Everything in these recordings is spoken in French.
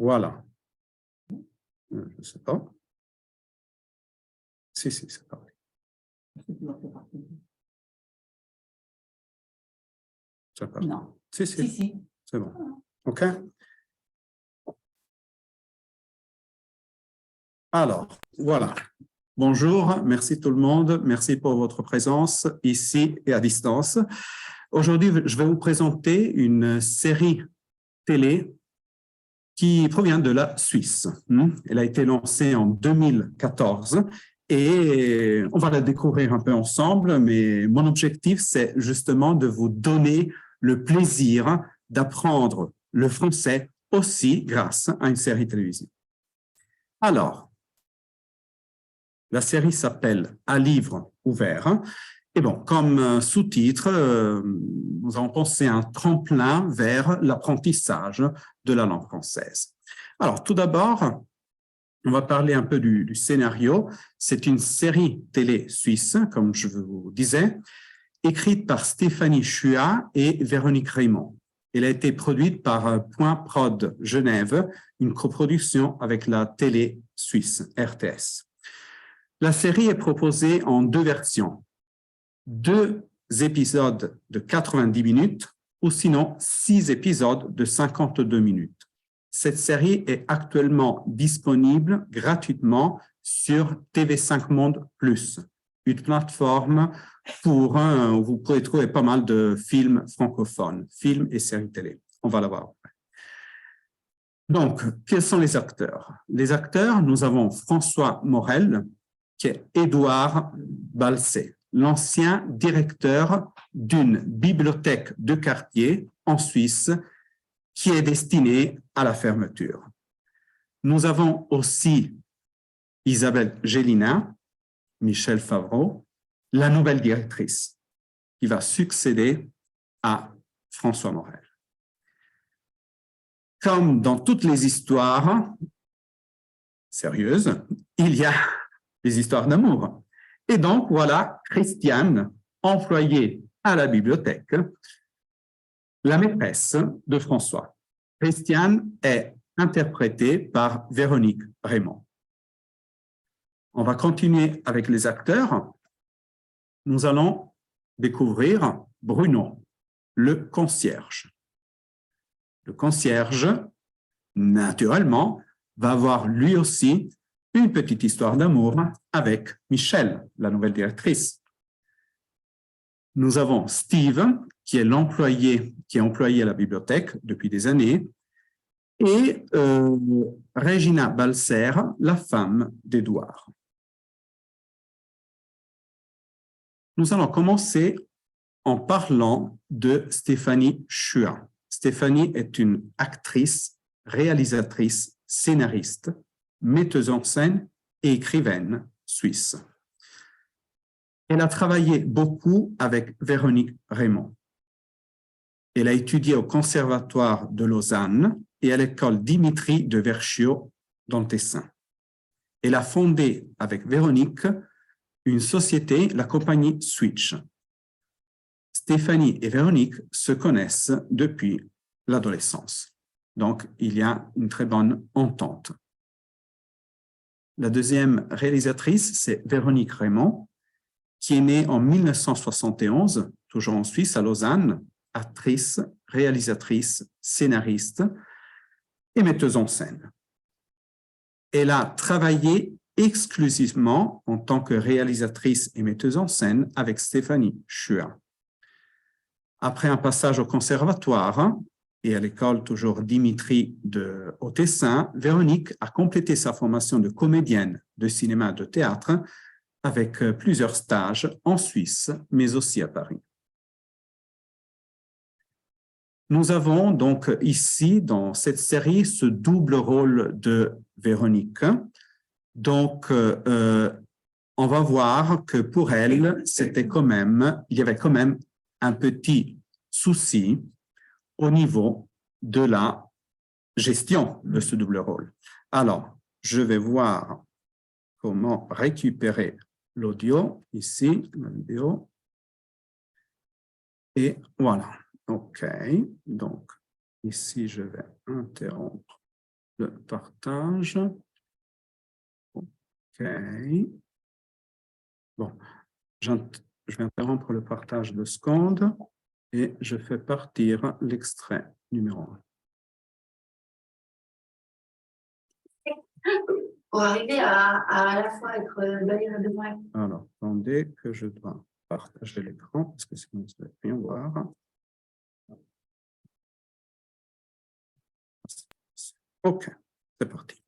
Voilà. Je ne sais pas. Si, c'est parti. Non. Si. C'est bon. OK. Alors, voilà. Bonjour, merci tout le monde. Merci pour votre présence ici et à distance. Aujourd'hui, je vais vous présenter une série télé qui provient de la Suisse. Elle a été lancée en 2014 et on va la découvrir un peu ensemble, mais mon objectif, c'est justement de vous donner le plaisir d'apprendre le français aussi grâce à une série télévisée. Alors, la série s'appelle « À livre ouvert ». Et bon, comme sous-titre, nous avons pensé à un tremplin vers l'apprentissage de la langue française. Alors, tout d'abord, on va parler un peu du scénario. C'est une série télé suisse, comme je vous disais, écrite par Stéphanie Chua et Véronique Raymond. Elle a été produite par Point Prod Genève, une coproduction avec la télé suisse, RTS. La série est proposée en deux versions. 2 épisodes de 90 minutes ou sinon 6 épisodes de 52 minutes. Cette série est actuellement disponible gratuitement sur TV5 Monde Plus, une plateforme où vous pouvez trouver pas mal de films francophones, films et séries télé. On va la voir. Donc, quels sont les acteurs? Les acteurs, nous avons François Morel, qui est Édouard Balcet, l'ancien directeur d'une bibliothèque de quartier en Suisse qui est destinée à la fermeture. Nous avons aussi Isabelle Gélina, Michel Favreau, la nouvelle directrice qui va succéder à François Morel. Comme dans toutes les histoires sérieuses, il y a des histoires d'amour. Et donc, voilà Christiane, employée à la bibliothèque, la maîtresse de François. Christiane est interprétée par Véronique Raymond. On va continuer avec les acteurs. Nous allons découvrir Bruno, le concierge. Le concierge, naturellement, va avoir lui aussi une petite histoire d'amour avec Michel, la nouvelle directrice. Nous avons Steve, qui est employé à la bibliothèque depuis des années, et Regina Balcer, la femme d'Édouard. Nous allons commencer en parlant de Stéphanie Chua. Stéphanie est une actrice, réalisatrice, scénariste, metteuse en scène et écrivaine suisse. Elle a travaillé beaucoup avec Véronique Raymond. Elle a étudié au Conservatoire de Lausanne et à l'école Dimitri de Verchiaux dans le Tessin. Elle a fondé avec Véronique une société, la compagnie Switch. Stéphanie et Véronique se connaissent depuis l'adolescence. Donc, il y a une très bonne entente. La deuxième réalisatrice, c'est Véronique Raymond, qui est née en 1971, toujours en Suisse, à Lausanne, actrice, réalisatrice, scénariste et metteuse en scène. Elle a travaillé exclusivement en tant que réalisatrice et metteuse en scène avec Stéphanie Chua. Après un passage au conservatoire et à l'école toujours Dimitri de Tessin, Véronique a complété sa formation de comédienne de cinéma et de théâtre avec plusieurs stages en Suisse, mais aussi à Paris. Nous avons donc ici, dans cette série, ce double rôle de Véronique. Donc, on va voir que pour elle, il y avait quand même un petit souci au niveau de la gestion de ce double rôle. Alors, je vais voir comment récupérer l'audio ici, la vidéo. Et voilà. OK. Donc, ici, je vais interrompre le partage. OK. Bon, je vais interrompre le partage de secondes et je fais partir l'extrait numéro 1. Pour arriver à la fois être balayé devant la... Alors, attendez que je dois partager l'écran parce que sinon, je ne vais rien voir. OK, c'est parti.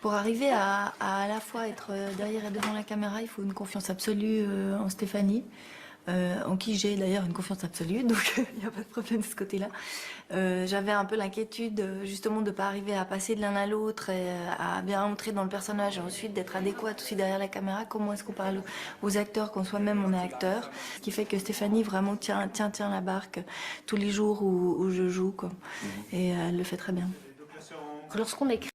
Pour arriver à la fois être derrière et devant la caméra, il faut une confiance absolue en Stéphanie, en qui j'ai d'ailleurs une confiance absolue, donc il n'y a pas de problème de ce côté-là. J'avais un peu l'inquiétude justement de ne pas arriver à passer de l'un à l'autre et à bien entrer dans le personnage et ensuite d'être adéquat aussi derrière la caméra. Comment est-ce qu'on parle aux acteurs quand soi-même on est acteur, ce qui fait que Stéphanie vraiment tient la barque tous les jours où je joue, quoi. Et elle le fait très bien. Lorsqu'on écrit...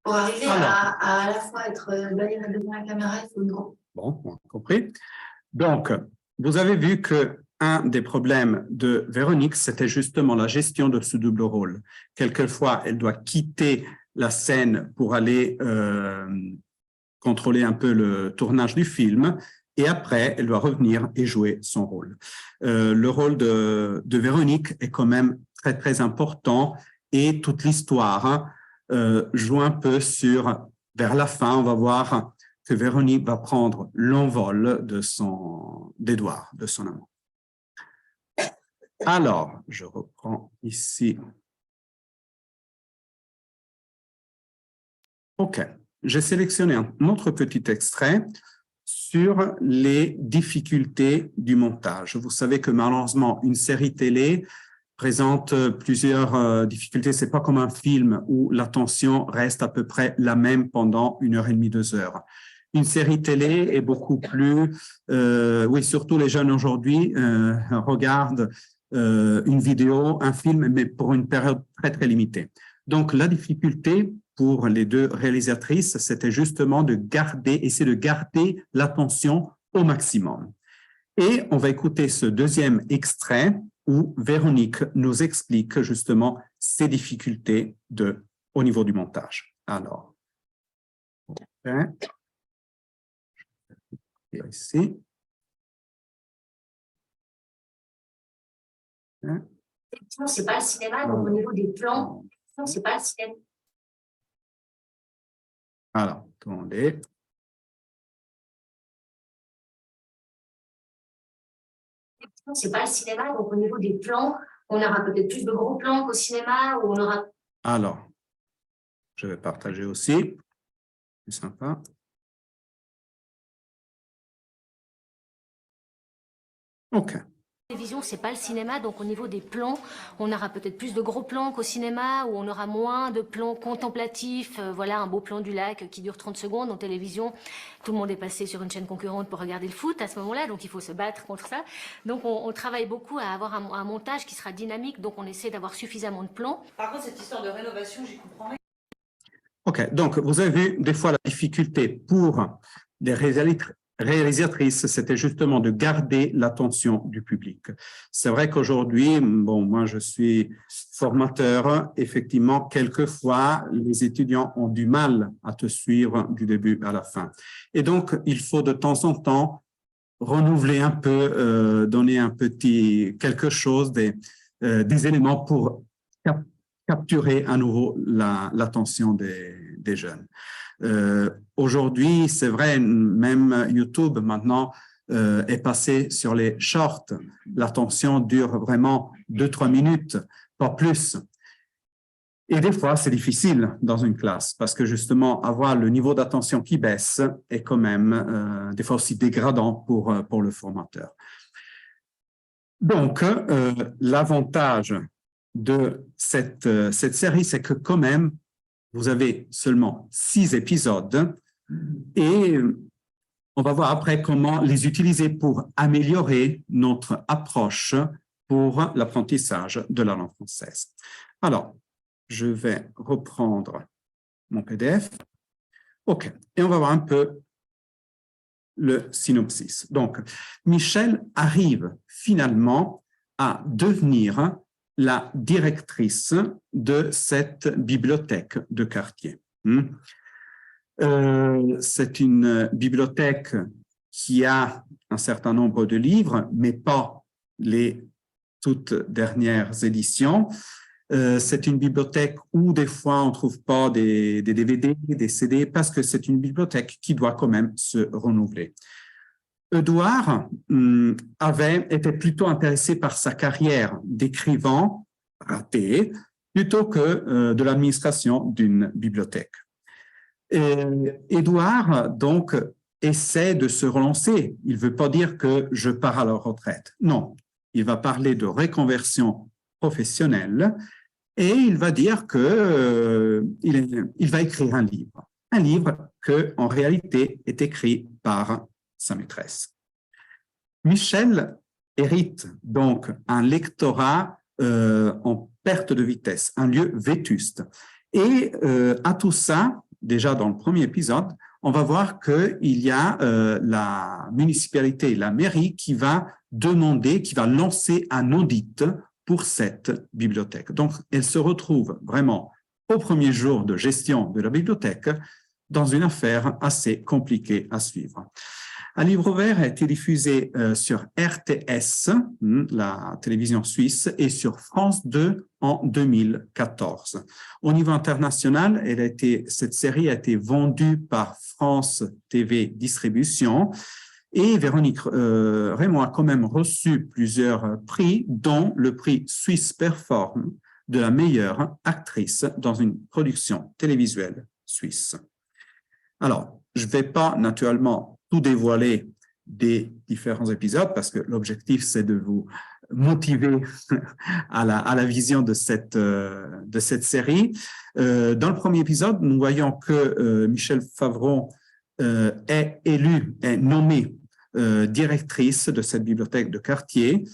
Pour arriver à la fois être balayé devant la caméra, il faut une grande... Bon, on a compris. Donc, vous avez vu qu'un des problèmes de Véronique, c'était justement la gestion de ce double rôle. Quelquefois, elle doit quitter la scène pour aller contrôler un peu le tournage du film, et après, elle doit revenir et jouer son rôle. Le rôle de Véronique est quand même très, très important, et toute l'histoire joue un peu sur, vers la fin, on va voir que Véronique va prendre l'envol d'Édouard, de son amant. Alors, je reprends ici. OK, j'ai sélectionné un autre petit extrait sur les difficultés du montage. Vous savez que malheureusement, une série télé présente plusieurs difficultés. Ce n'est pas comme un film où l'attention reste à peu près la même pendant 1h30, 2 heures. Une série télé est beaucoup plus... oui, surtout les jeunes aujourd'hui regardent une vidéo, un film, mais pour une période très, très limitée. Donc, la difficulté pour les deux réalisatrices, c'était justement essayer de garder l'attention au maximum. Et on va écouter ce deuxième extrait où Véronique nous explique justement ses difficultés au niveau du montage. Alors, ici. C'est pas le cinéma, donc au niveau des plans, c'est pas le cinéma. Alors, attendez. C'est pas le cinéma, donc au niveau des plans, on aura peut-être plus de gros plans qu'au cinéma, où on aura... Alors, je vais partager aussi. C'est sympa. OK. La télévision, c'est pas le cinéma, donc au niveau des plans, on aura peut-être plus de gros plans qu'au cinéma, où on aura moins de plans contemplatifs. Voilà, un beau plan du lac qui dure 30 secondes. En télévision, tout le monde est passé sur une chaîne concurrente pour regarder le foot à ce moment-là, donc il faut se battre contre ça. Donc on travaille beaucoup à avoir un montage qui sera dynamique, donc on essaie d'avoir suffisamment de plans. Par contre, cette histoire de rénovation, j'y comprends rien. OK, donc vous avez vu des fois la difficulté pour les réalisatrices, c'était justement de garder l'attention du public. C'est vrai qu'aujourd'hui, bon, moi je suis formateur, effectivement, quelquefois les étudiants ont du mal à te suivre du début à la fin. Et donc, il faut de temps en temps renouveler un peu, donner un petit quelque chose, des éléments pour capturer à nouveau l'attention des jeunes. Aujourd'hui, c'est vrai, même YouTube maintenant est passé sur les shorts. L'attention dure vraiment 2-3 minutes, pas plus. Et des fois, c'est difficile dans une classe parce que justement, avoir le niveau d'attention qui baisse est quand même des fois aussi dégradant pour le formateur. Donc, l'avantage de cette série, c'est que quand même, vous avez seulement 6 épisodes et on va voir après comment les utiliser pour améliorer notre approche pour l'apprentissage de la langue française. Alors, je vais reprendre mon PDF. OK, et on va voir un peu le synopsis. Donc, Michel arrive finalement à devenir la directrice de cette bibliothèque de quartier. C'est une bibliothèque qui a un certain nombre de livres, mais pas les toutes dernières éditions. C'est une bibliothèque où des fois on ne trouve pas des DVD, des CD, parce que c'est une bibliothèque qui doit quand même se renouveler. Édouard était plutôt intéressé par sa carrière d'écrivain raté, plutôt que de l'administration d'une bibliothèque. Édouard, donc, essaie de se relancer. Il ne veut pas dire que je pars à la retraite. Non, il va parler de reconversion professionnelle et il va dire que il va écrire un livre que, en réalité, est écrit par sa maîtresse. Michel hérite donc un lectorat en perte de vitesse, un lieu vétuste. Et à tout ça, déjà dans le premier épisode, on va voir qu'il y a la municipalité, la mairie qui va lancer un audit pour cette bibliothèque. Donc, elle se retrouve vraiment au premier jour de gestion de la bibliothèque dans une affaire assez compliquée à suivre. Un livre vert a été diffusé sur RTS, la télévision suisse, et sur France 2 en 2014. Au niveau international, cette série a été vendue par France TV Distribution et Véronique Raymond a quand même reçu plusieurs prix, dont le prix Swiss Perform de la meilleure actrice dans une production télévisuelle suisse. Alors, je ne vais pas naturellement tout dévoiler des différents épisodes parce que l'objectif, c'est de vous motiver à la vision de cette série. Dans le premier épisode, nous voyons que Michel Favron est nommée directrice de cette bibliothèque de quartier.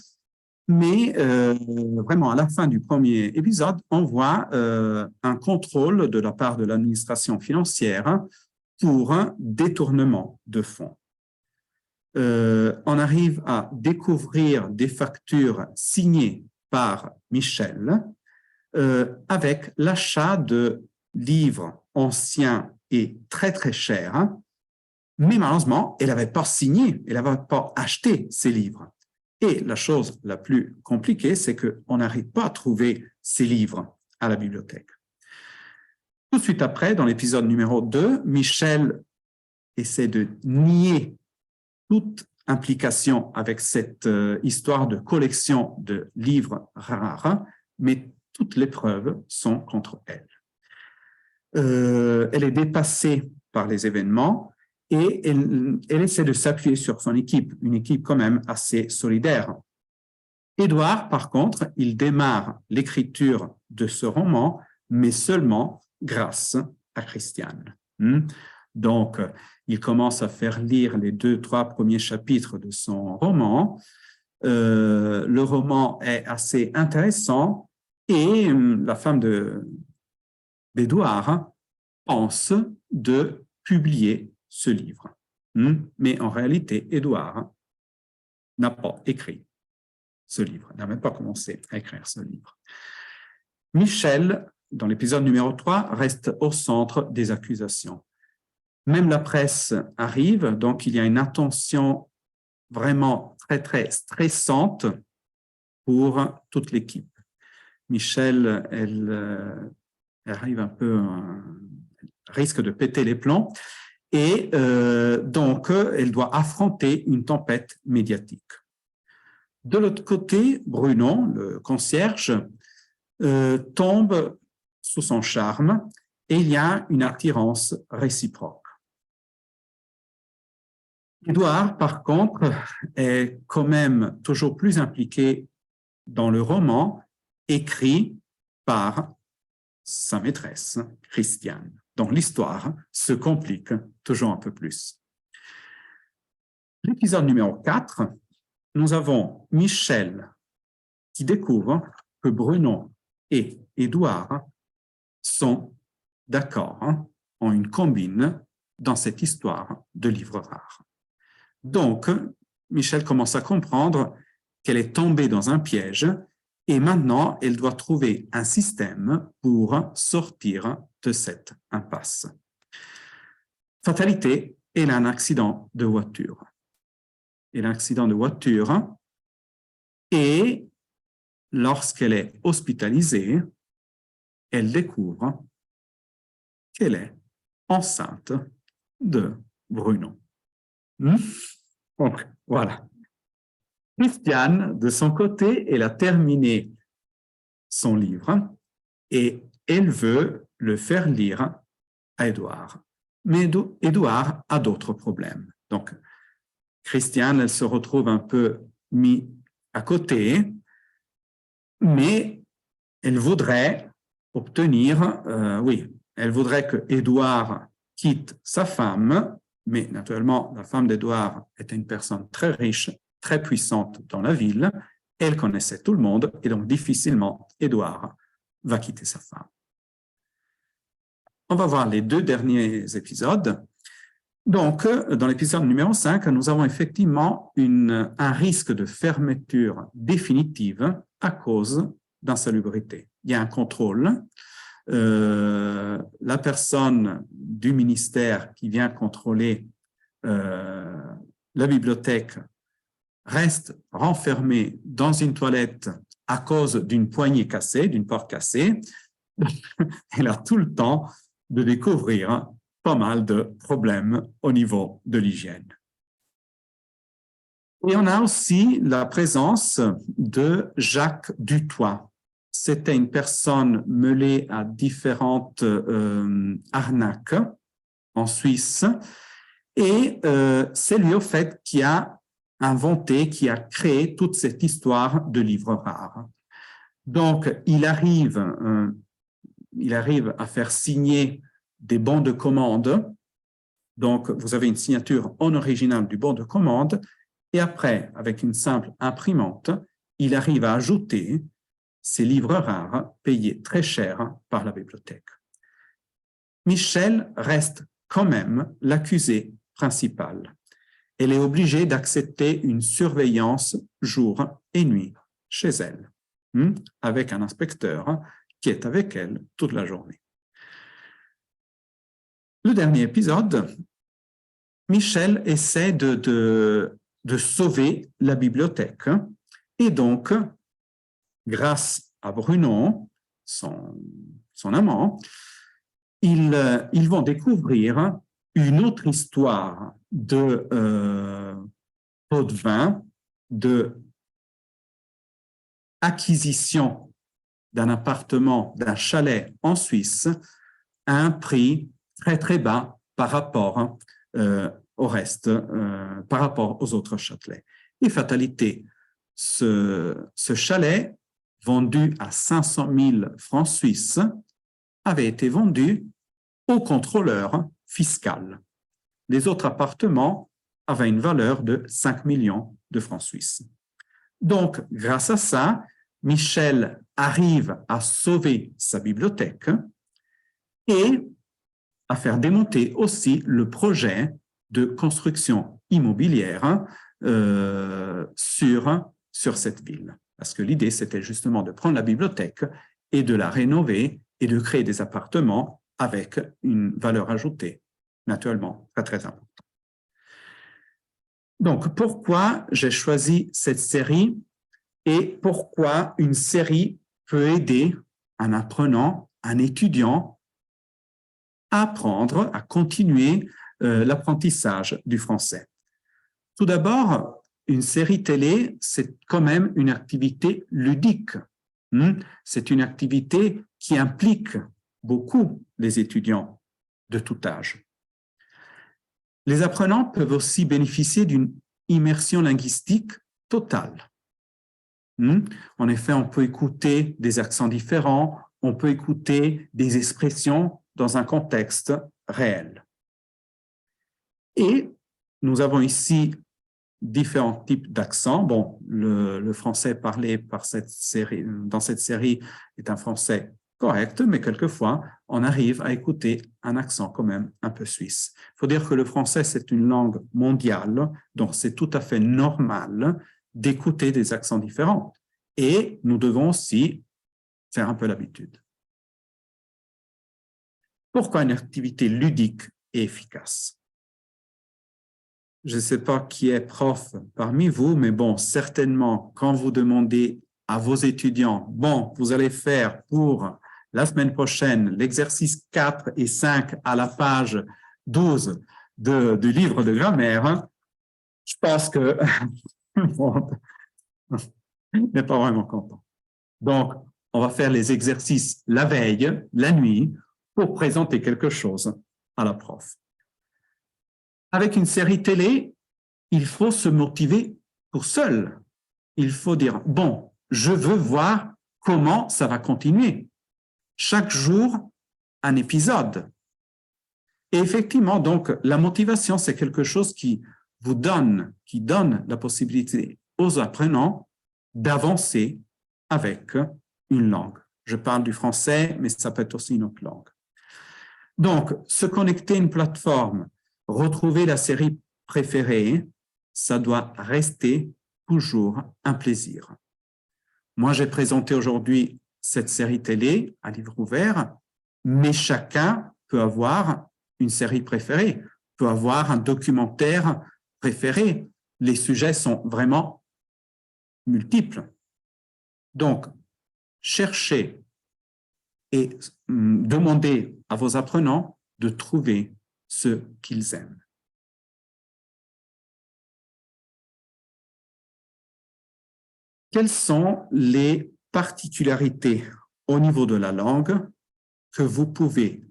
Mais vraiment, à la fin du premier épisode, on voit un contrôle de la part de l'administration financière pour un détournement de fonds. On arrive à découvrir des factures signées par Michel avec l'achat de livres anciens et très, très chers, mais malheureusement, elle n'avait pas signé, elle n'avait pas acheté ces livres. Et la chose la plus compliquée, c'est qu'on n'arrive pas à trouver ces livres à la bibliothèque. Tout de suite après, dans l'épisode numéro 2, Michel essaie de nier toute implication avec cette histoire de collection de livres rares, mais toutes les preuves sont contre elle. Elle est dépassée par les événements et elle essaie de s'appuyer sur son équipe, une équipe quand même assez solidaire. Édouard, par contre, il démarre l'écriture de ce roman, mais seulement grâce à Christiane. Donc, il commence à faire lire les 2-3 premiers chapitres de son roman. Le roman est assez intéressant et la femme d'Édouard pense de publier ce livre. Mais en réalité, Édouard n'a pas écrit ce livre, n'a même pas commencé à écrire ce livre. Michel, dans l'épisode numéro 3, reste au centre des accusations. Même la presse arrive, donc il y a une attention vraiment très, très stressante pour toute l'équipe. Michel, elle arrive un peu, risque de péter les plombs, et donc elle doit affronter une tempête médiatique. De l'autre côté, Bruno, le concierge, tombe sous son charme et il y a une attirance réciproque. Édouard, par contre, est quand même toujours plus impliqué dans le roman écrit par sa maîtresse, Christiane. Donc l'histoire se complique toujours un peu plus. L'épisode numéro 4, nous avons Michel qui découvre que Bruno et Édouard sont d'accord, ont une combine dans cette histoire de livres rares. Donc, Michel commence à comprendre qu'elle est tombée dans un piège Et maintenant, elle doit trouver un système pour sortir de cette impasse. Fatalité, elle a un accident de voiture. Elle a un accident de voiture et lorsqu'elle est hospitalisée, elle découvre qu'elle est enceinte de Bruno. Donc, voilà. Christiane, de son côté, elle a terminé son livre et elle veut le faire lire à Édouard. Mais Édouard a d'autres problèmes. Donc, Christiane, elle se retrouve un peu mise à côté, mais elle voudrait obtenir, elle voudrait que Édouard quitte sa femme, mais naturellement, la femme d'Édouard était une personne très riche, très puissante dans la ville, elle connaissait tout le monde, et donc difficilement, Édouard va quitter sa femme. On va voir les 2 derniers épisodes. Donc, dans l'épisode numéro 5, nous avons effectivement un risque de fermeture définitive à cause d'insalubrité. Il y a un contrôle. La personne du ministère qui vient contrôler la bibliothèque reste renfermée dans une toilette à cause d'une poignée cassée, d'une porte cassée. Elle a tout le temps de découvrir pas mal de problèmes au niveau de l'hygiène. Et on a aussi la présence de Jacques Dutoit. C'était une personne mêlée à différentes arnaques en Suisse. Et c'est lui, au fait, qui a inventé, qui a créé toute cette histoire de livres rares. Donc, il arrive à faire signer des bons de commande. Donc, vous avez une signature en original du bon de commande et après, avec une simple imprimante, il arrive à ajouter ces livres rares payés très cher par la bibliothèque. Michel reste quand même l'accusé principal. Elle est obligée d'accepter une surveillance jour et nuit chez elle, avec un inspecteur qui est avec elle toute la journée. Le dernier épisode, Michel essaie de sauver la bibliothèque et donc, grâce à Bruno, son amant, ils vont découvrir une autre histoire de pot de vin, de acquisition d'un appartement, d'un chalet en Suisse à un prix très très bas par rapport au reste, par rapport aux autres châtelets. Et fatalité, ce chalet vendu à 500 000 francs suisses avait été vendu au contrôleur fiscal. Les autres appartements avaient une valeur de 5 millions de francs suisses. Donc, grâce à ça, Michel arrive à sauver sa bibliothèque et à faire démonter aussi le projet de construction immobilière sur cette ville. Parce que l'idée, c'était justement de prendre la bibliothèque et de la rénover et de créer des appartements avec une valeur ajoutée, naturellement, très, très importante. Donc, pourquoi j'ai choisi cette série et pourquoi une série peut aider un apprenant, un étudiant à apprendre, à continuer l'apprentissage du français. Tout d'abord, une série télé, c'est quand même une activité ludique. C'est une activité qui implique beaucoup les étudiants de tout âge. Les apprenants peuvent aussi bénéficier d'une immersion linguistique totale. En effet, on peut écouter des accents différents, on peut écouter des expressions dans un contexte réel. Et nous avons ici différents types d'accents. Bon, le français parlé dans cette série est un français correct, mais quelquefois, on arrive à écouter un accent quand même un peu suisse. Il faut dire que le français, c'est une langue mondiale, donc c'est tout à fait normal d'écouter des accents différents. et nous devons aussi faire un peu l'habitude. Pourquoi une activité ludique et efficace? Je ne sais pas qui est prof parmi vous, mais bon, certainement, quand vous demandez à vos étudiants, bon, vous allez faire pour la semaine prochaine l'exercice 4 et 5 à la page 12 du livre de grammaire, hein, je pense que tout le monde n'est pas vraiment content. Donc, on va faire les exercices la veille, la nuit, pour présenter quelque chose à la prof. Avec une série télé, il faut se motiver pour seul. Il faut dire, bon, je veux voir comment ça va continuer. Chaque jour, un épisode. Et effectivement, donc, la motivation, c'est quelque chose qui donne la possibilité aux apprenants d'avancer avec une langue. Je parle du français, mais ça peut être aussi une autre langue. Donc, se connecter à une plateforme, retrouver la série préférée, ça doit rester toujours un plaisir. Moi, j'ai présenté aujourd'hui cette série télé à livre ouvert, mais chacun peut avoir une série préférée, peut avoir un documentaire préféré. Les sujets sont vraiment multiples. Donc, cherchez et demandez à vos apprenants de trouver ce qu'ils aiment. Quelles sont les particularités au niveau de la langue que vous pouvez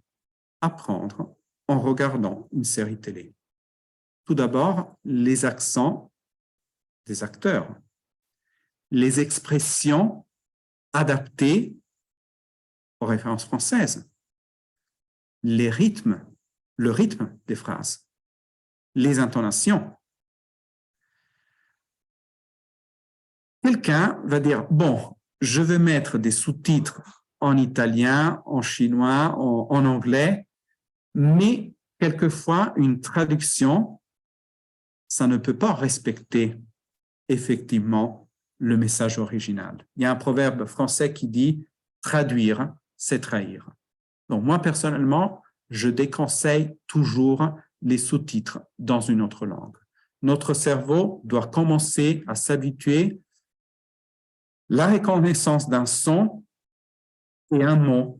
apprendre en regardant une série télé? Tout d'abord, les accents des acteurs, les expressions adaptées aux références françaises, les rythmes, le rythme des phrases, les intonations. Quelqu'un va dire, bon, je vais mettre des sous-titres en italien, en chinois, en anglais, mais quelquefois, une traduction, ça ne peut pas respecter effectivement le message original. Il y a un proverbe français qui dit « traduire, c'est trahir ». Donc, moi, personnellement, je déconseille toujours les sous-titres dans une autre langue. Notre cerveau doit commencer à s'habituer à la reconnaissance d'un son et un mot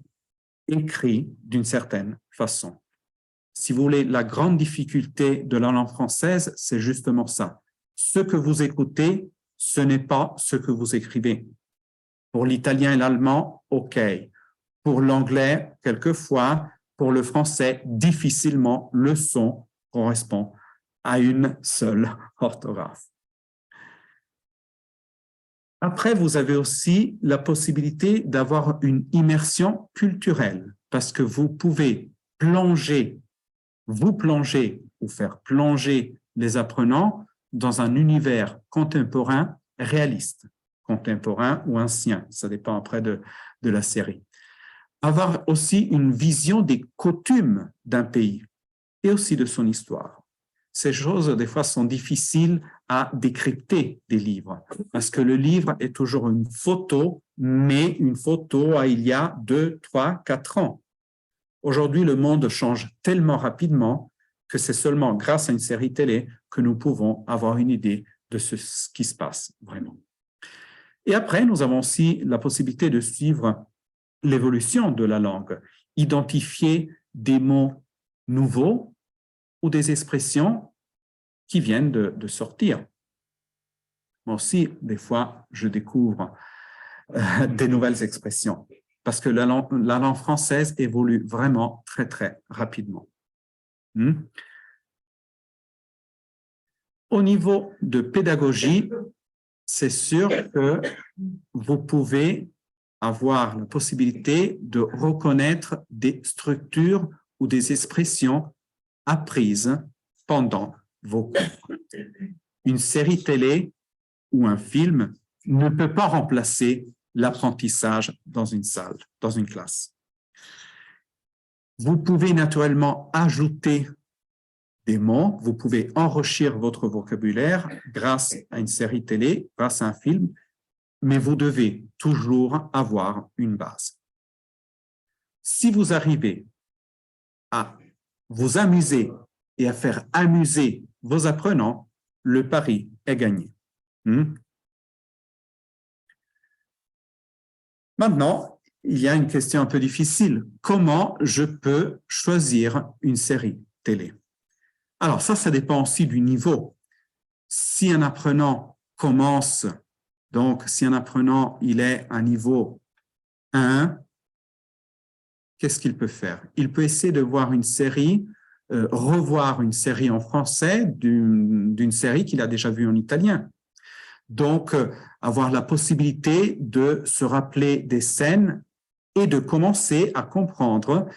écrit d'une certaine façon. Si vous voulez, la grande difficulté de la langue française, c'est justement ça. Ce que vous écoutez, ce n'est pas ce que vous écrivez. Pour l'italien et l'allemand, OK. Pour l'anglais, quelquefois, pour le français, difficilement, le son correspond à une seule orthographe. Après, vous avez aussi la possibilité d'avoir une immersion culturelle parce que vous pouvez vous plonger ou faire plonger les apprenants dans un univers contemporain réaliste, contemporain ou ancien, ça dépend après de la série. Avoir aussi une vision des coutumes d'un pays et aussi de son histoire. Ces choses, des fois, sont difficiles à décrypter des livres, parce que le livre est toujours une photo, mais une photo à il y a 2, 3, 4 ans. Aujourd'hui, le monde change tellement rapidement que c'est seulement grâce à une série télé que nous pouvons avoir une idée de ce qui se passe vraiment. Et après, nous avons aussi la possibilité de suivre l'évolution de la langue, identifier des mots nouveaux ou des expressions qui viennent de sortir. Moi aussi, des fois, je découvre des nouvelles expressions parce que la langue française évolue vraiment très, très rapidement. Au niveau de pédagogie, c'est sûr que vous pouvez avoir la possibilité de reconnaître des structures ou des expressions apprises pendant vos cours. Une série télé ou un film ne peut pas remplacer l'apprentissage dans une salle, dans une classe. Vous pouvez naturellement ajouter des mots, vous pouvez enrichir votre vocabulaire grâce à une série télé, grâce à un film, mais vous devez toujours avoir une base. Si vous arrivez à vous amuser et à faire amuser vos apprenants, le pari est gagné. Maintenant, il y a une question un peu difficile. Comment je peux choisir une série télé? Alors ça dépend aussi du niveau. Si un apprenant commence, donc si un apprenant il est à niveau 1, qu'est-ce qu'il peut faire? Il peut essayer de voir une série, revoir une série en français d'une série qu'il a déjà vue en italien. Donc, avoir la possibilité de se rappeler des scènes et de commencer à comprendre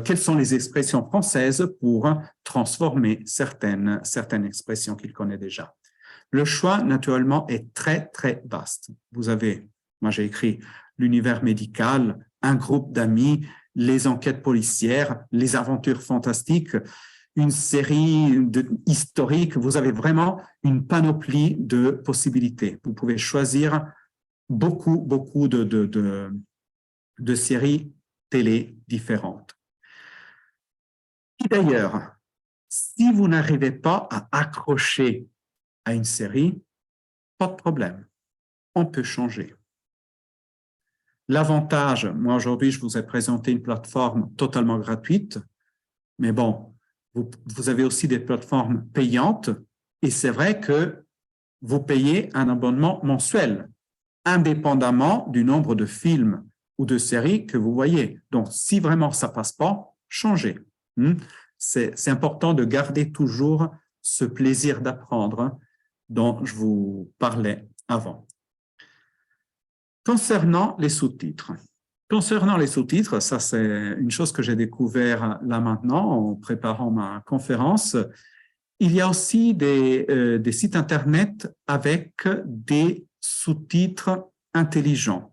quelles sont les expressions françaises pour transformer certaines expressions qu'il connaît déjà. Le choix, naturellement, est très, très vaste. Vous avez, moi j'ai écrit l'univers médical, un groupe d'amis, les enquêtes policières, les aventures fantastiques, une série historique. Vous avez vraiment une panoplie de possibilités. Vous pouvez choisir beaucoup de séries télé différentes. Et d'ailleurs, si vous n'arrivez pas à accrocher à une série, pas de problème, on peut changer. L'avantage, moi aujourd'hui, je vous ai présenté une plateforme totalement gratuite, mais bon, vous avez aussi des plateformes payantes et c'est vrai que vous payez un abonnement mensuel, indépendamment du nombre de films ou de séries que vous voyez. Donc, si vraiment ça ne passe pas, changez. C'est important de garder toujours ce plaisir d'apprendre dont je vous parlais avant. Concernant les sous-titres. Ça c'est une chose que j'ai découvert là maintenant en préparant ma conférence. Il y a aussi des sites Internet avec des sous-titres intelligents.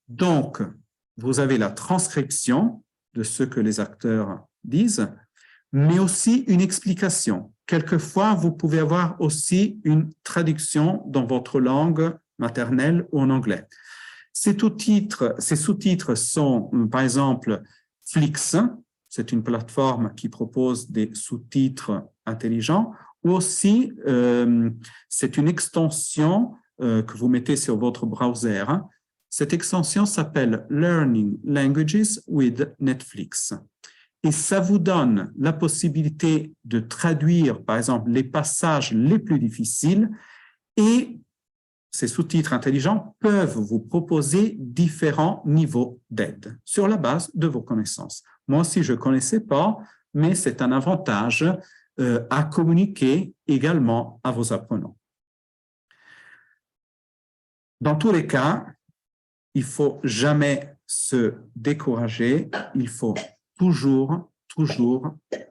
Donc, vous avez la transcription de ce que les acteurs disent, mais aussi une explication. Quelquefois, vous pouvez avoir aussi une traduction dans votre langue maternelle ou en anglais. Ces sous-titres sont, par exemple, Flix, c'est une plateforme qui propose des sous-titres intelligents, ou aussi, c'est une extension que vous mettez sur votre browser. Cette extension s'appelle Learning Languages with Netflix. Et ça vous donne la possibilité de traduire, par exemple, les passages les plus difficiles et ces sous-titres intelligents peuvent vous proposer différents niveaux d'aide sur la base de vos connaissances. Moi aussi, je ne connaissais pas, mais c'est un avantage à communiquer également à vos apprenants. Dans tous les cas, il ne faut jamais se décourager, il faut toujours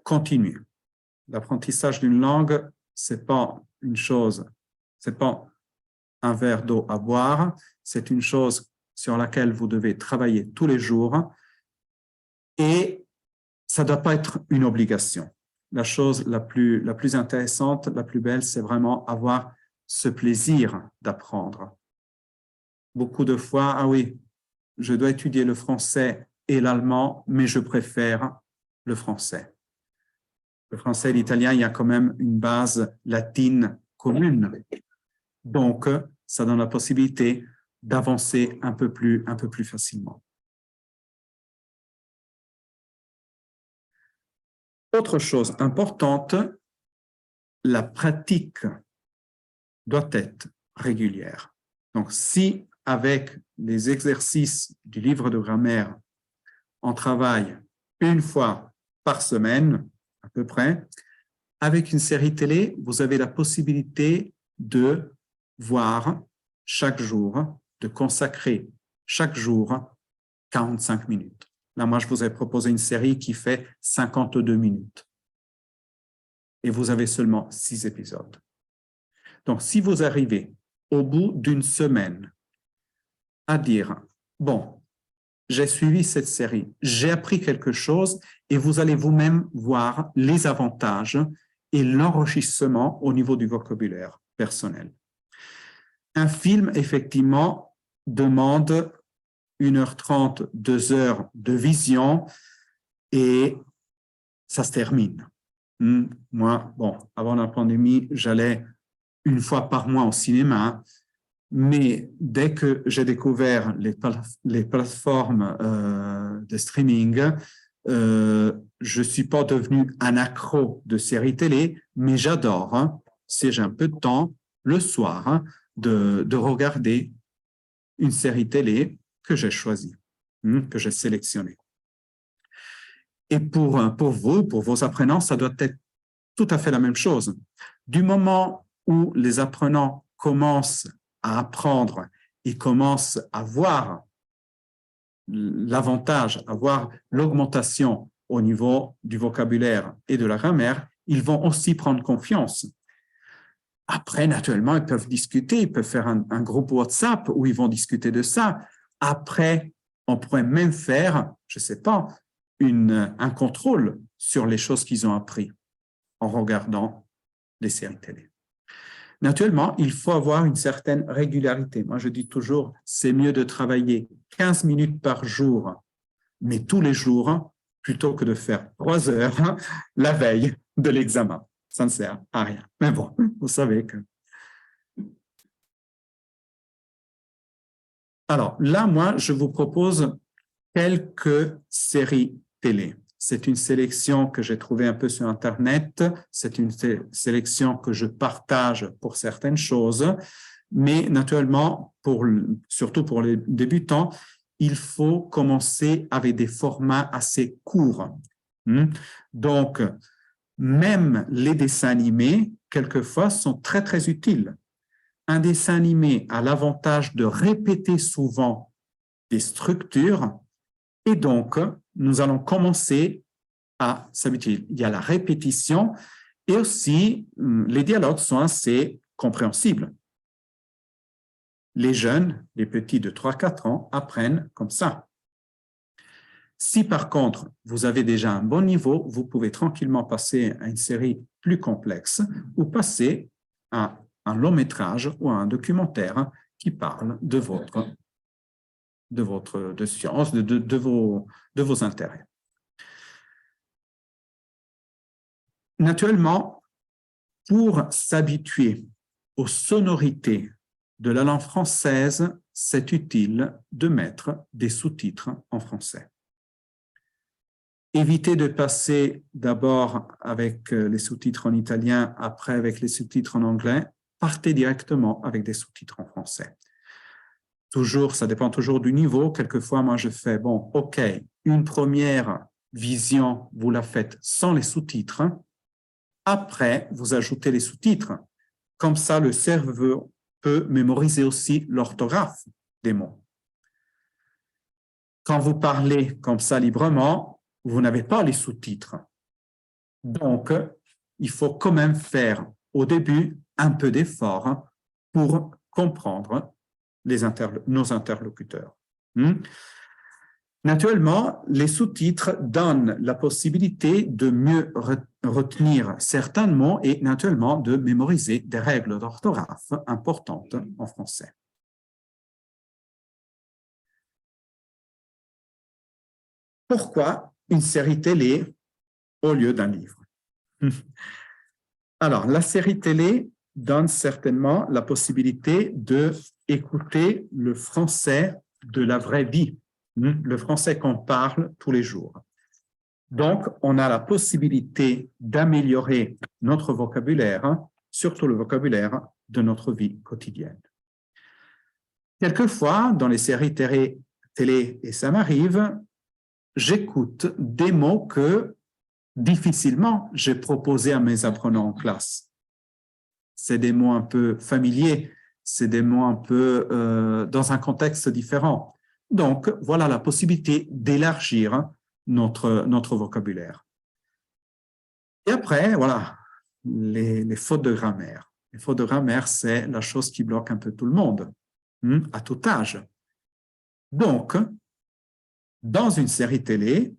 continuer. L'apprentissage d'une langue, ce n'est pas une chose, ce n'est pas un verre d'eau à boire, c'est une chose sur laquelle vous devez travailler tous les jours et ça ne doit pas être une obligation. La chose la plus intéressante, la plus belle, c'est vraiment avoir ce plaisir d'apprendre. Beaucoup de fois, ah oui, je dois étudier le français et l'allemand, mais je préfère le français. Le français et l'italien, il y a quand même une base latine commune. Donc, ça donne la possibilité d'avancer un peu plus facilement. Autre chose importante, la pratique doit être régulière. Donc, si avec les exercices du livre de grammaire, on travaille une fois par semaine, à peu près, avec une série télé, vous avez la possibilité de voir chaque jour, de consacrer chaque jour 45 minutes. Là, moi, je vous ai proposé une série qui fait 52 minutes. Et vous avez seulement 6 épisodes. Donc, si vous arrivez au bout d'une semaine à dire, bon, j'ai suivi cette série, j'ai appris quelque chose et vous allez vous-même voir les avantages et l'enrichissement au niveau du vocabulaire personnel. Un film, effectivement, demande 1h30, 2 heures de vision et ça se termine. Moi, bon, avant la pandémie, j'allais une fois par mois au cinéma, mais dès que j'ai découvert les plateformes de streaming, je ne suis pas devenu un accro de séries télé, mais j'adore, hein, si j'ai un peu de temps, le soir, hein, de regarder une série télé que j'ai choisie, que j'ai sélectionnée. Et pour vous, pour vos apprenants, ça doit être tout à fait la même chose. Du moment où les apprenants commencent à apprendre et commencent à voir l'avantage, à voir l'augmentation au niveau du vocabulaire et de la grammaire, ils vont aussi prendre confiance. Après, naturellement, ils peuvent discuter, ils peuvent faire un groupe WhatsApp où ils vont discuter de ça. Après, on pourrait même faire, je ne sais pas, un contrôle sur les choses qu'ils ont appris en regardant les séries télé. Naturellement, il faut avoir une certaine régularité. Moi, je dis toujours, c'est mieux de travailler 15 minutes par jour, mais tous les jours, plutôt que de faire 3 heures la veille de l'examen. Ça ne sert à rien. Mais bon, vous savez que... Alors là, moi, je vous propose quelques séries télé. C'est une sélection que j'ai trouvée un peu sur Internet. C'est une sélection que je partage pour certaines choses. Mais naturellement, surtout pour les débutants, il faut commencer avec des formats assez courts. Donc, même les dessins animés, quelquefois, sont très, très utiles. Un dessin animé a l'avantage de répéter souvent des structures et donc, nous allons commencer à s'habituer. Il y a la répétition et aussi, les dialogues sont assez compréhensibles. Les jeunes, les petits de 3-4 ans, apprennent comme ça. Si par contre, vous avez déjà un bon niveau, vous pouvez tranquillement passer à une série plus complexe ou passer à un long métrage ou à un documentaire qui parle de science, de vos intérêts. Naturellement, pour s'habituer aux sonorités de la langue française, c'est utile de mettre des sous-titres en français. Évitez de passer d'abord avec les sous-titres en italien, après avec les sous-titres en anglais. Partez directement avec des sous-titres en français. Toujours, ça dépend toujours du niveau. Quelquefois, moi, je fais, bon, OK, une première vision, vous la faites sans les sous-titres. Après, vous ajoutez les sous-titres. Comme ça, le cerveau peut mémoriser aussi l'orthographe des mots. Quand vous parlez comme ça librement, vous n'avez pas les sous-titres. Donc, il faut quand même faire au début un peu d'effort pour comprendre nos interlocuteurs. Naturellement, les sous-titres donnent la possibilité de mieux retenir certains mots et naturellement de mémoriser des règles d'orthographe importantes en français. Pourquoi une série télé au lieu d'un livre? Alors, la série télé donne certainement la possibilité d'écouter le français de la vraie vie, le français qu'on parle tous les jours. Donc, on a la possibilité d'améliorer notre vocabulaire, surtout le vocabulaire de notre vie quotidienne. Quelquefois, dans les séries télé, et ça m'arrive, j'écoute des mots que difficilement j'ai proposés à mes apprenants en classe. C'est des mots un peu familiers, c'est des mots un peu dans un contexte différent. Donc, voilà la possibilité d'élargir notre vocabulaire. Et après, voilà, les fautes de grammaire. Les fautes de grammaire, c'est la chose qui bloque un peu tout le monde, à tout âge. Donc, dans une série télé,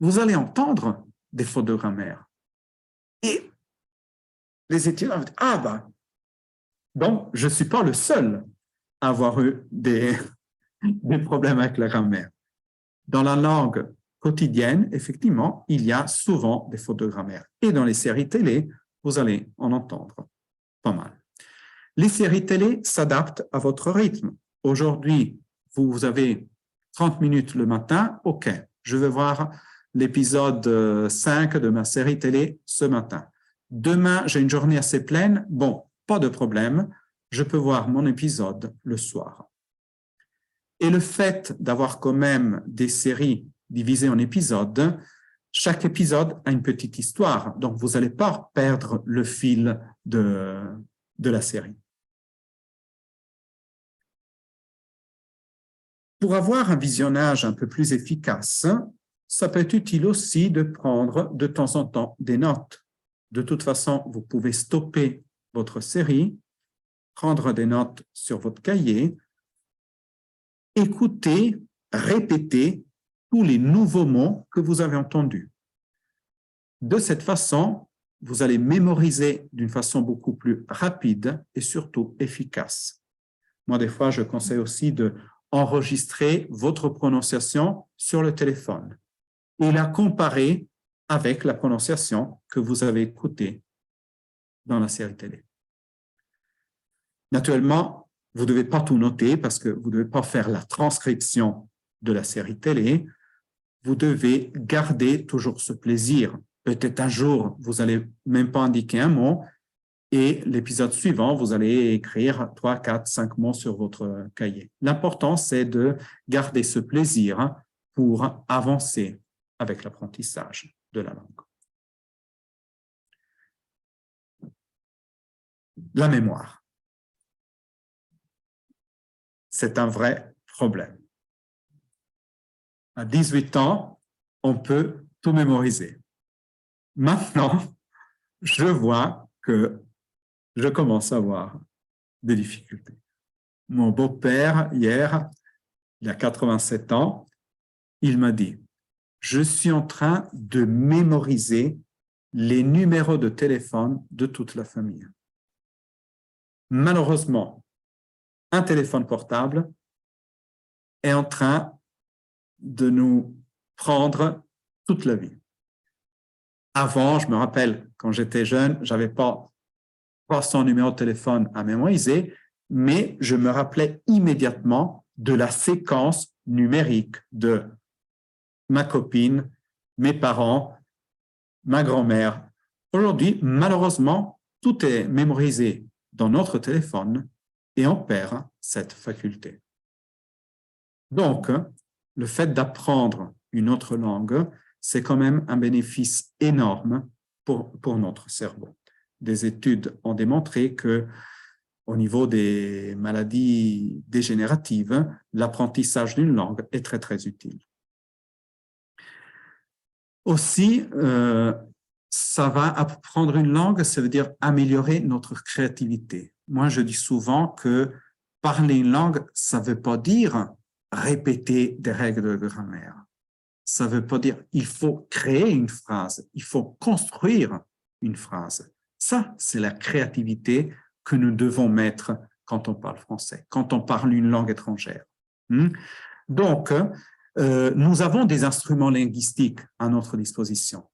vous allez entendre des fautes de grammaire. Et les étudiants vont dire, ah ben, Donc, je ne suis pas le seul à avoir eu des problèmes avec la grammaire. Dans la langue quotidienne, effectivement, il y a souvent des fautes de grammaire. Et dans les séries télé, vous allez en entendre pas mal. Les séries télé s'adaptent à votre rythme. Aujourd'hui, vous avez 30 minutes le matin, OK, je vais voir l'épisode 5 de ma série télé ce matin. Demain, j'ai une journée assez pleine, bon, pas de problème, je peux voir mon épisode le soir. Et le fait d'avoir quand même des séries divisées en épisodes, chaque épisode a une petite histoire, donc vous n'allez pas perdre le fil de la série. Pour avoir un visionnage un peu plus efficace, ça peut être utile aussi de prendre de temps en temps des notes. De toute façon, vous pouvez stopper votre série, prendre des notes sur votre cahier, écouter, répéter tous les nouveaux mots que vous avez entendus. De cette façon, vous allez mémoriser d'une façon beaucoup plus rapide et surtout efficace. Moi, des fois, je conseille aussi d'enregistrer votre prononciation sur le téléphone et la comparer avec la prononciation que vous avez écoutée dans la série télé. Naturellement, vous ne devez pas tout noter parce que vous ne devez pas faire la transcription de la série télé. Vous devez garder toujours ce plaisir. Peut-être un jour, vous n'allez même pas indiquer un mot et l'épisode suivant, vous allez écrire 3, 4, 5 mots sur votre cahier. L'important, c'est de garder ce plaisir pour avancer avec l'apprentissage de la langue. La mémoire. C'est un vrai problème. À 18 ans, on peut tout mémoriser. Maintenant, je vois que je commence à avoir des difficultés. Mon beau-père, hier, il a 87 ans, il m'a dit « Je suis en train de mémoriser les numéros de téléphone de toute la famille. » Malheureusement, un téléphone portable est en train de nous prendre toute la vie. Avant, je me rappelle, quand j'étais jeune, je n'avais pas 300 numéros de téléphone à mémoriser, mais je me rappelais immédiatement de la séquence numérique de ma copine, mes parents, ma grand-mère. Aujourd'hui, malheureusement, tout est mémorisé dans notre téléphone et on perd cette faculté. Donc, le fait d'apprendre une autre langue, c'est quand même un bénéfice énorme pour notre cerveau. Des études ont démontré que au niveau des maladies dégénératives, l'apprentissage d'une langue est très, très utile. Aussi, ça va apprendre une langue, ça veut dire améliorer notre créativité. Moi, je dis souvent que parler une langue, ça ne veut pas dire répéter des règles de grammaire. Ça ne veut pas dire il faut créer une phrase, il faut construire une phrase. Ça, c'est la créativité que nous devons mettre quand on parle français, quand on parle une langue étrangère. Donc, nous avons des instruments linguistiques à notre disposition,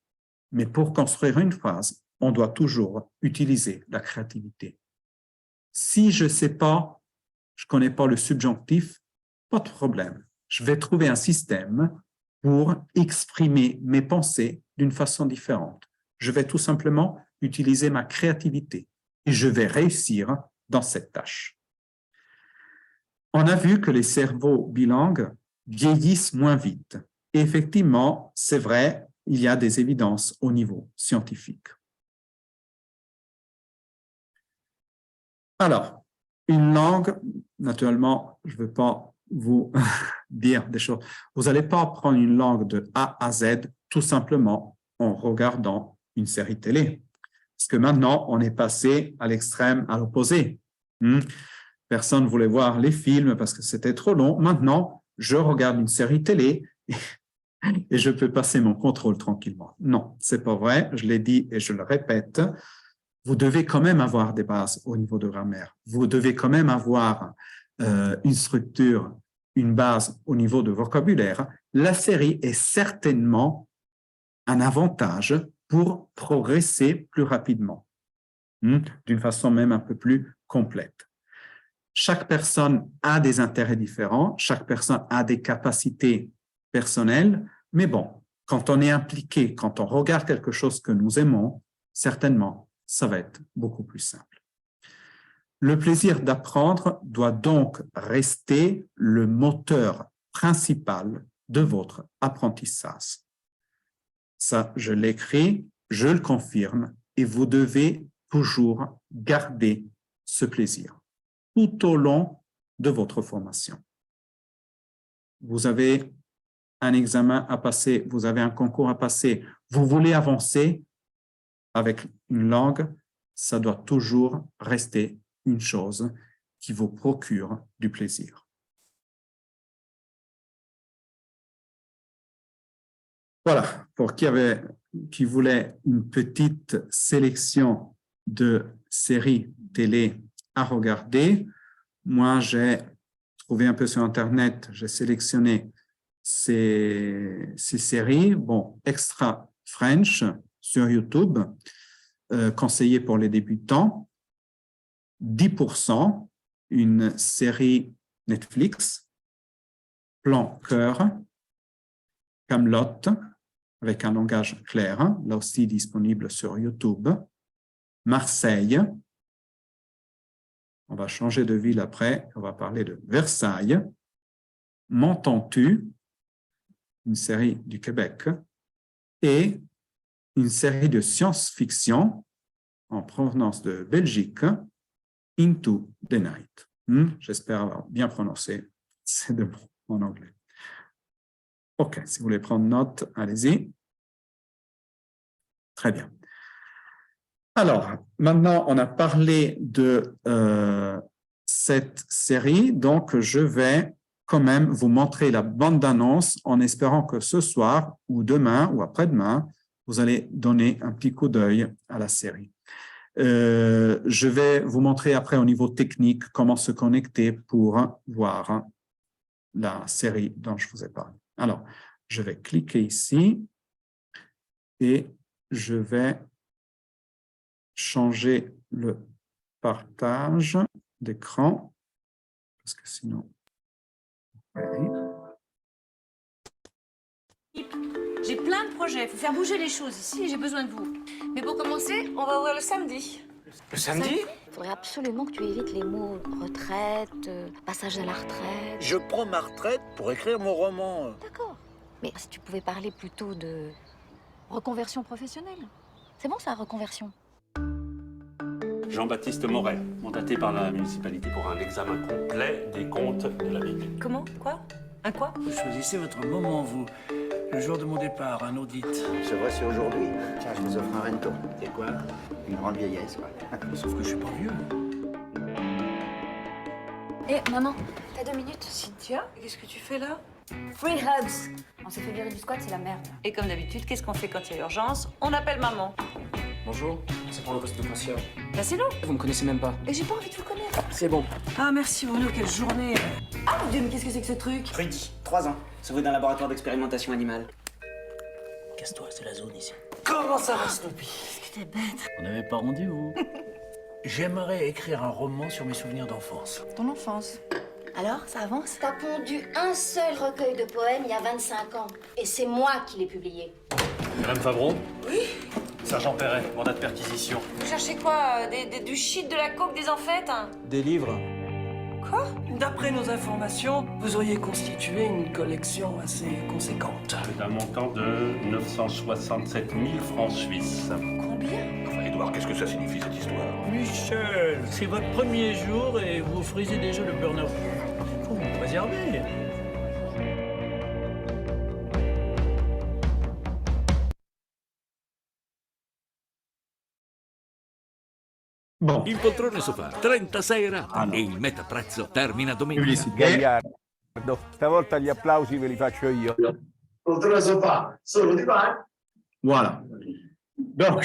mais pour construire une phrase, on doit toujours utiliser la créativité. Si je ne sais pas, je ne connais pas le subjonctif, pas de problème. Je vais trouver un système pour exprimer mes pensées d'une façon différente. Je vais tout simplement utiliser ma créativité et je vais réussir dans cette tâche. On a vu que les cerveaux bilingues vieillissent moins vite. Et effectivement, c'est vrai, il y a des évidences au niveau scientifique. Alors, une langue, naturellement, je ne veux pas vous dire des choses. Vous n'allez pas apprendre une langue de A à Z tout simplement en regardant une série télé. Parce que maintenant, on est passé à l'extrême, à l'opposé. Personne ne voulait voir les films parce que c'était trop long. Maintenant, je regarde une série télé et je peux passer mon contrôle tranquillement. Non, ce n'est pas vrai. Je l'ai dit et je le répète. vous devez quand même avoir des bases au niveau de grammaire. Vous devez quand même avoir une structure, une base au niveau de vocabulaire. La série est certainement un avantage pour progresser plus rapidement, d'une façon même un peu plus complète. Chaque personne a des intérêts différents, chaque personne a des capacités personnelles, mais bon, quand on est impliqué, quand on regarde quelque chose que nous aimons, certainement, ça va être beaucoup plus simple. Le plaisir d'apprendre doit donc rester le moteur principal de votre apprentissage. Ça, je l'écris, je le confirme, et vous devez toujours garder ce plaisir tout au long de votre formation. Vous avez un examen à passer, vous avez un concours à passer, vous voulez avancer avec une langue, ça doit toujours rester une chose qui vous procure du plaisir. Voilà, pour qui voulait une petite sélection de séries télé à regarder, moi j'ai trouvé un peu sur Internet, j'ai sélectionné ces séries, bon, Extra French sur YouTube, conseillé pour les débutants, 10%, une série Netflix, Plan Cœur, Kaamelott, avec un langage clair, là aussi disponible sur YouTube, Marseille, on va changer de ville après, on va parler de Versailles, M'entends-tu, une série du Québec, et une série de science-fiction en provenance de Belgique, Into the Night. J'espère avoir bien prononcé ces deux mots en anglais. OK, si vous voulez prendre note, allez-y. Très bien. Alors, maintenant, on a parlé de cette série, donc je vais quand même vous montrer la bande-annonce en espérant que ce soir ou demain ou après-demain, vous allez donner un petit coup d'œil à la série. Je vais vous montrer après au niveau technique comment se connecter pour voir la série dont je vous ai parlé. Alors, je vais cliquer ici et je vais changer le partage d'écran parce que sinon... J'ai plein de projets, il faut faire bouger les choses ici, j'ai besoin de vous. Mais pour commencer, on va ouvrir le samedi. Le samedi? Il faudrait absolument que tu évites les mots retraite, passage à la retraite. Je prends ma retraite pour écrire mon roman. D'accord. Mais si tu pouvais parler plutôt de reconversion professionnelle. C'est bon ça, reconversion? Jean-Baptiste Morel, mandaté par la municipalité pour un examen complet des comptes de la ville. Comment? Quoi? Un quoi? Vous choisissez votre moment, vous. Le jour de mon départ, un audit. C'est vrai, c'est aujourd'hui. Tiens, je vous offre un rento. C'est quoi? Une grande vieillesse, quoi. Sauf que je suis pas vieux. Eh, maman, t'as 2 minutes? Cynthia, qu'est-ce que tu fais là? Free hugs. On s'est fait virer du squat, c'est la merde. Et comme d'habitude, qu'est-ce qu'on fait quand il y a urgence? On appelle maman. Bonjour, c'est pour le poste de concierge. Passez-nous. Vous me connaissez même pas. Et j'ai pas envie de vous connaître. C'est bon. Ah merci Bruno, quelle journée. Ah mon Dieu, mais qu'est-ce que c'est que ce truc? Rudy, 3 ans, sauvé d'un laboratoire d'expérimentation animale. Casse-toi, c'est la zone ici. Comment ça va, Snoopy? Est-ce que t'es bête? On n'avait pas rendez-vous. J'aimerais écrire un roman sur mes souvenirs d'enfance. Ton enfance. Alors, ça avance? T'as pondu un seul recueil de poèmes il y a 25 ans. Et c'est moi qui l'ai publié. Madame Favreau? Oui. Sergent Perret, mandat de perquisition. Vous cherchez quoi? Du shit, de la coke, des enfêtes? Des livres. Quoi? D'après nos informations, vous auriez constitué une collection assez conséquente. D'un montant de 967 000 francs suisses. Combien? Enfin, Edouard, qu'est-ce que ça signifie cette histoire? Michel, c'est votre premier jour et vous frisez déjà le burner. Faut vous préserver. Bon, Il poltrone sofà, 36 rate e il metaprezzo termina domenica. publicité. Stavolta gli applausi ve li faccio io. Poltrona sofà, solo divano. Voilà. Donc,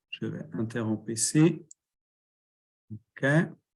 je Je vais interrompre ici. OK.